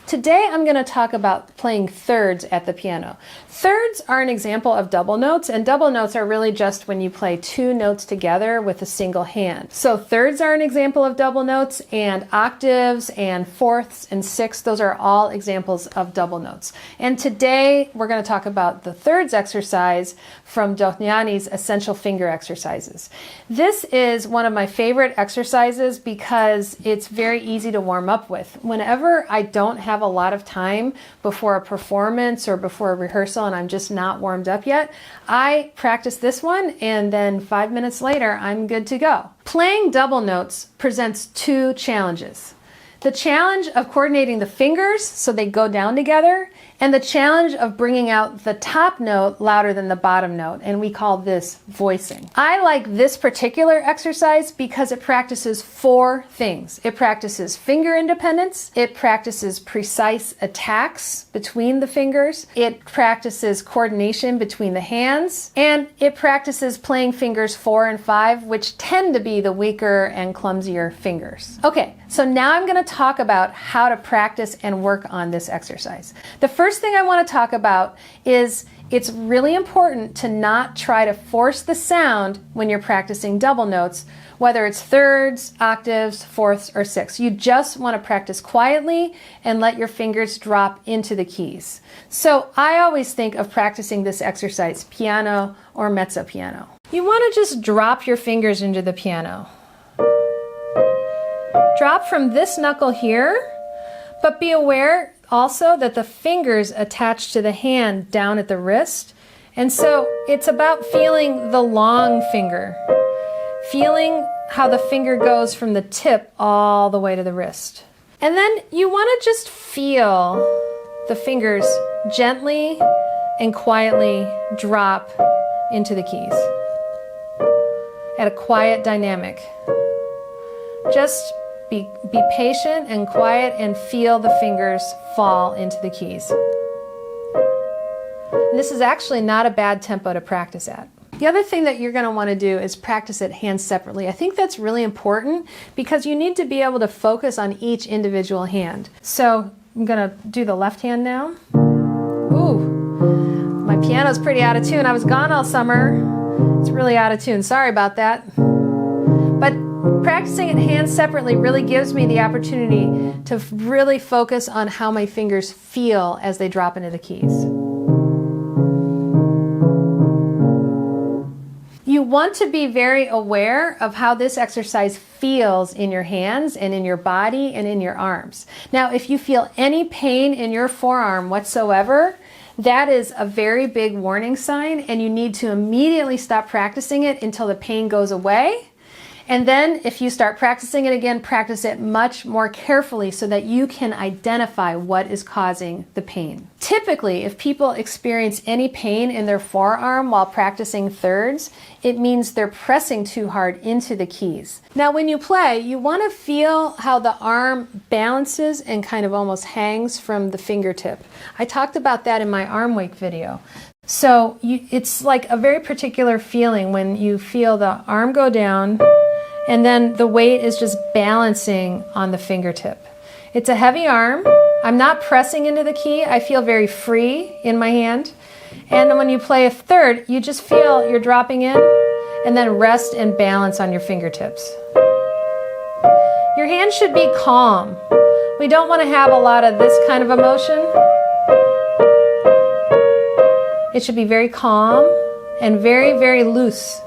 Today I'm going to talk about playing thirds at the piano. Thirds are an example of double notes, and double notes are really just when you play two notes together with a single hand. So thirds are an example of double notes, and octaves and fourths and sixths, those are all examples of double notes. And today we're going to talk about the thirds exercise from Dohnányi's Essential Finger Exercises. This is one of my favorite exercises because it's very easy to warm up with. Whenever I don't have a lot of time before a performance or before a rehearsal and I'm just not warmed up yet, I practice this one and then 5 minutes later I'm good to go. Playing double notes presents two challenges. The challenge of coordinating the fingers so they go down together, and the challenge of bringing out the top note louder than the bottom note, and we call this voicing. I like this particular exercise because it practices four things. It practices finger independence, it practices precise attacks between the fingers, it practices coordination between the hands, and it practices playing fingers 4 and 5, which tend to be the weaker and clumsier fingers. Okay, so now I'm going to talk about how to practice and work on this exercise. The first thing I want to talk about is it's really important to not try to force the sound when you're practicing double notes, whether it's thirds, octaves, fourths, or sixths. You just want to practice quietly and let your fingers drop into the keys. So I always think of practicing this exercise piano or mezzo piano. You want to just drop your fingers into the piano. Drop from this knuckle here, but be aware also that the fingers attach to the hand down at the wrist. And so it's about feeling the long finger, feeling how the finger goes from the tip all the way to the wrist. And then you want to just feel the fingers gently and quietly drop into the keys at a quiet dynamic. Just be patient and quiet and feel the fingers fall into the keys. And this is actually not a bad tempo to practice at. The other thing that you're going to want to do is practice it hands separately. I think that's really important because you need to be able to focus on each individual hand. So I'm going to do the left hand now. Ooh, my piano's pretty out of tune. I was gone all summer. It's really out of tune. Sorry about that. But practicing it hands separately really gives me the opportunity to really focus on how my fingers feel as they drop into the keys. You want to be very aware of how this exercise feels in your hands and in your body and in your arms. Now, if you feel any pain in your forearm whatsoever, that is a very big warning sign, and you need to immediately stop practicing it until the pain goes away. And then if you start practicing it again, practice it much more carefully so that you can identify what is causing the pain. Typically, if people experience any pain in their forearm while practicing thirds, it means they're pressing too hard into the keys. Now, when you play, you want to feel how the arm balances and kind of almost hangs from the fingertip. I talked about that in my arm wake video. So it's like a very particular feeling when you feel the arm go down and then the weight is just balancing on the fingertip. It's a heavy arm. I'm not pressing into the key. I feel very free in my hand. And when you play a third, you just feel you're dropping in and then rest and balance on your fingertips. Your hand should be calm. We don't want to have a lot of this kind of emotion. It should be very calm and very, very loose.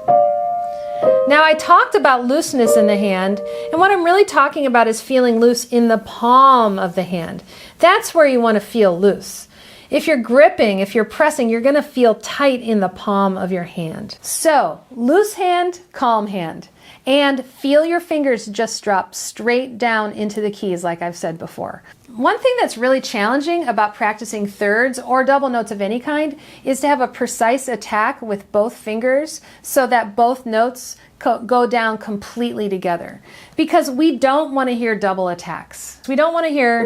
Now, I talked about looseness in the hand, and what I'm really talking about is feeling loose in the palm of the hand. That's where you want to feel loose. If you're gripping, if you're pressing, you're going to feel tight in the palm of your hand. So, loose hand, calm hand. And feel your fingers just drop straight down into the keys like I've said before. One thing that's really challenging about practicing thirds or double notes of any kind is to have a precise attack with both fingers so that both notes go down completely together. Because we don't want to hear double attacks. We don't want to hear,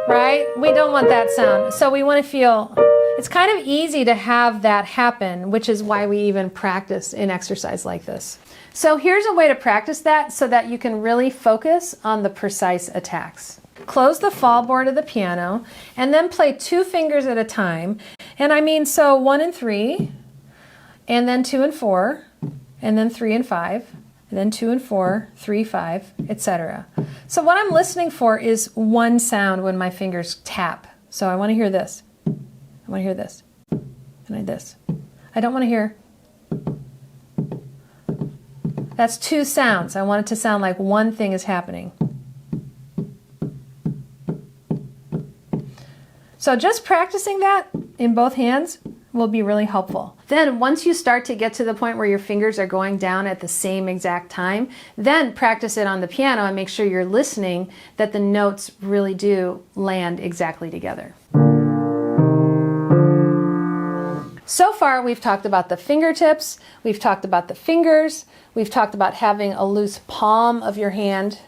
right? We don't want that sound. So we want to feel, it's kind of easy to have that happen, which is why we even practice an exercise like this. So here's a way to practice that so that you can really focus on the precise attacks. Close the fall board of the piano and then play 2 fingers at a time. And I mean, so 1 and 3, and then 2 and 4, and then 3 and 5, and then 2 and 4, 3, 5, etc. So what I'm listening for is one sound when my fingers tap. So I want to hear this. I want to hear this. And this. I don't want to hear. That's 2 sounds. I want it to sound like one thing is happening. So just practicing that in both hands will be really helpful. Then once you start to get to the point where your fingers are going down at the same exact time, then practice it on the piano and make sure you're listening that the notes really do land exactly together. So far, we've talked about the fingertips, we've talked about the fingers, we've talked about having a loose palm of your hand.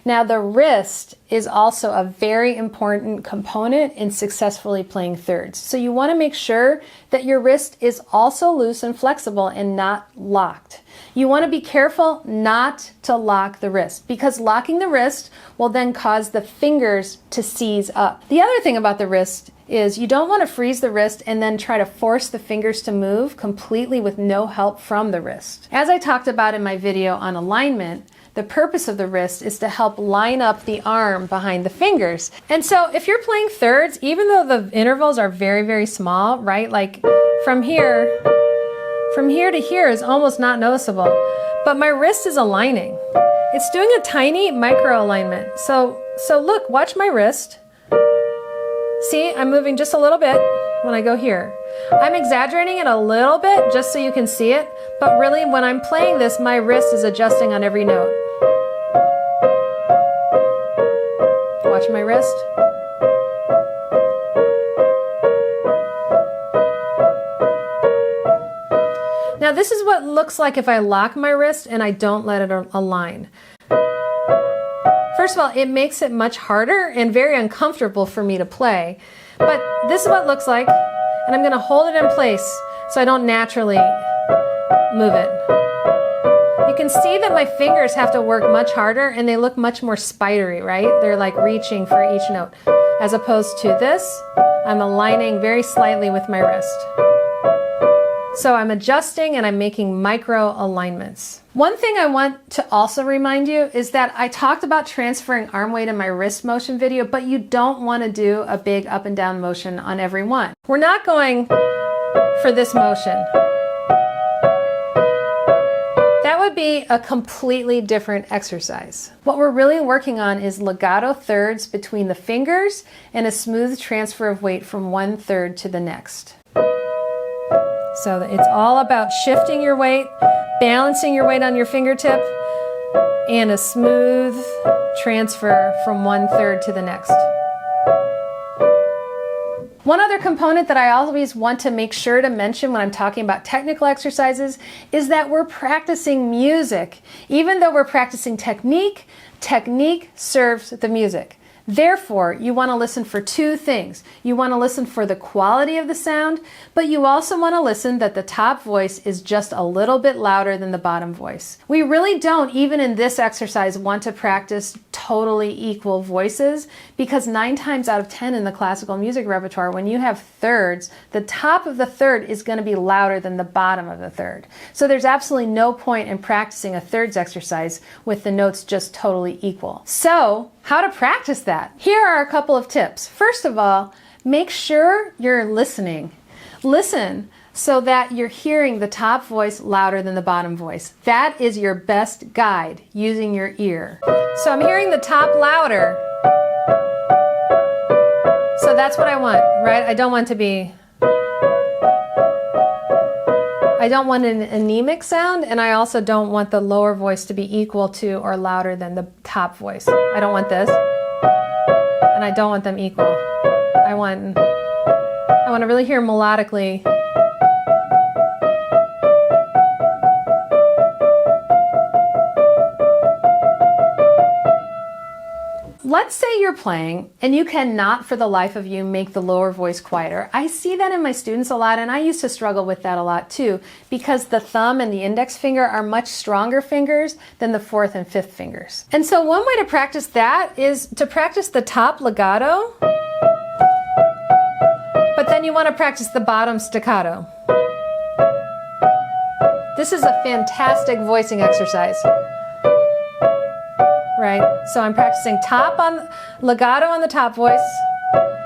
Now, the wrist is also a very important component in successfully playing thirds. So you want to make sure that your wrist is also loose and flexible and not locked. You want to be careful not to lock the wrist, because locking the wrist will then cause the fingers to seize up. The other thing about the wrist is you don't want to freeze the wrist and then try to force the fingers to move completely with no help from the wrist. As I talked about in my video on alignment, the purpose of the wrist is to help line up the arm behind the fingers. And so if you're playing thirds, even though the intervals are very, very small, right? Like from here to here is almost not noticeable, but my wrist is aligning. It's doing a tiny micro alignment. So look, watch my wrist. See, I'm moving just a little bit when I go here. I'm exaggerating it a little bit just so you can see it, but really when I'm playing this, my wrist is adjusting on every note. Watch my wrist. Now this is what it looks like if I lock my wrist and I don't let it align. First of all, it makes it much harder and very uncomfortable for me to play. But this is what it looks like, and I'm going to hold it in place so I don't naturally move it. You can see that my fingers have to work much harder and they look much more spidery, right? They're like reaching for each note. As opposed to this, I'm aligning very slightly with my wrist. So I'm adjusting and I'm making micro alignments. One thing I want to also remind you is that I talked about transferring arm weight in my wrist motion video, but you don't want to do a big up and down motion on every one. We're not going for this motion. That would be a completely different exercise. What we're really working on is legato thirds between the fingers and a smooth transfer of weight from one third to the next. So it's all about shifting your weight, balancing your weight on your fingertip, and a smooth transfer from one third to the next. One other component that I always want to make sure to mention when I'm talking about technical exercises is that we're practicing music. Even though we're practicing technique, technique serves the music. Therefore, you want to listen for 2 things. You want to listen for the quality of the sound, but you also want to listen that the top voice is just a little bit louder than the bottom voice. We really don't, even in this exercise, want to practice totally equal voices, because 9 times out of 10 in the classical music repertoire, when you have thirds, the top of the third is going to be louder than the bottom of the third. So there's absolutely no point in practicing a thirds exercise with the notes just totally equal. So, how to practice that? Here are a couple of tips. First of all, make sure you're listening. Listen so that you're hearing the top voice louder than the bottom voice. That is your best guide, using your ear. So I'm hearing the top louder. So that's what I want, right? I don't want an anemic sound, and I also don't want the lower voice to be equal to or louder than the top voice. I don't want this, and I don't want them equal. I want to really hear melodically. let's say you're playing and you cannot for the life of you make the lower voice quieter. I see that in my students a lot, and I used to struggle with that a lot too, because the thumb and the index finger are much stronger fingers than the fourth and fifth fingers. And so one way to practice that is to practice the top legato, but then you want to practice the bottom staccato. This is a fantastic voicing exercise. Right? So I'm practicing top on legato on the top voice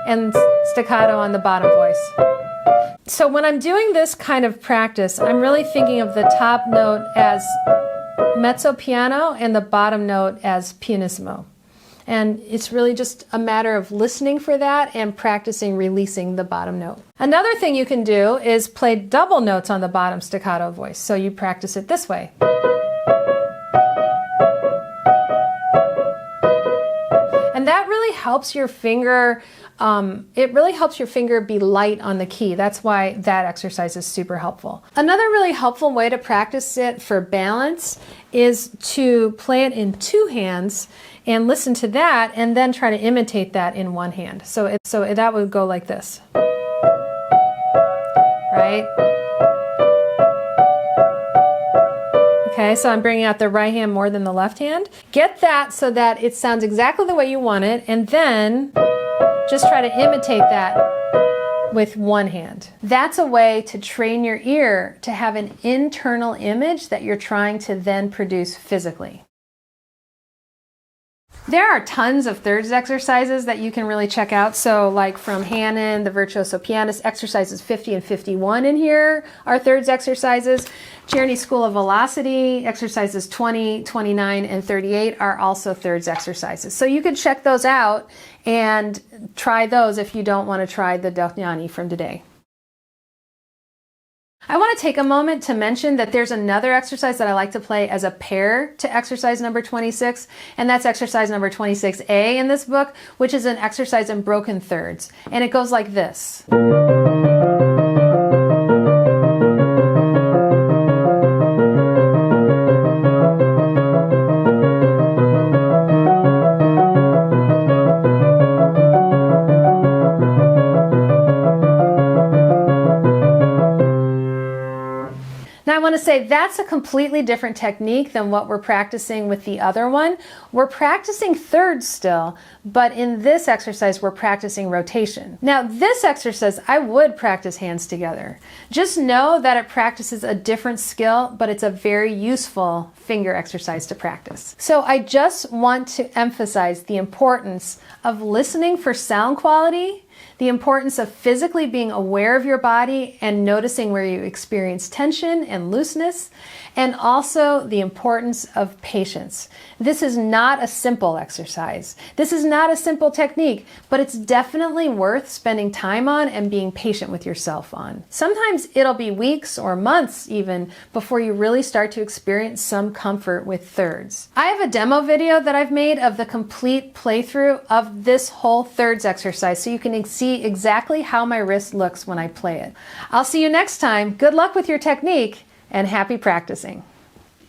and staccato on the bottom voice. So when I'm doing this kind of practice, I'm really thinking of the top note as mezzo piano and the bottom note as pianissimo. And it's really just a matter of listening for that and practicing releasing the bottom note. Another thing you can do is play double notes on the bottom staccato voice. So you practice it this way. And that really helps your finger, it really helps your finger be light on the key. That's why that exercise is super helpful. Another really helpful way to practice it for balance is to play it in two hands and listen to that and then try to imitate that in one hand. So that would go like this, right? Okay, so I'm bringing out the right hand more than the left hand. Get that so that it sounds exactly the way you want it, and then just try to imitate that with one hand. That's a way to train your ear to have an internal image that you're trying to then produce physically. There are tons of thirds exercises that you can really check out. So like from Hanon, the virtuoso pianist, exercises 50 and 51 in here are thirds exercises. Czerny School of Velocity, exercises 20, 29, and 38 are also thirds exercises. So you can check those out and try those if you don't want to try the Dohnányi from today. I want to take a moment to mention that there's another exercise that I like to play as a pair to exercise number 26, and that's exercise number 26A in this book, which is an exercise in broken thirds. And it goes like this. I want to say that's a completely different technique than what we're practicing with the other one. We're practicing thirds still, but in this exercise we're practicing rotation. Now this exercise I would practice hands together. Just know that it practices a different skill, but it's a very useful finger exercise to practice. So I just want to emphasize the importance of listening for sound quality, the importance of physically being aware of your body and noticing where you experience tension and looseness, and also the importance of patience. This is not a simple exercise. This is not a simple technique, but it's definitely worth spending time on and being patient with yourself on. Sometimes it'll be weeks or months even before you really start to experience some comfort with thirds. I have a demo video that I've made of the complete playthrough of this whole thirds exercise, so you can see exactly how my wrist looks when I play it. I'll see you next time. Good luck with your technique and happy practicing.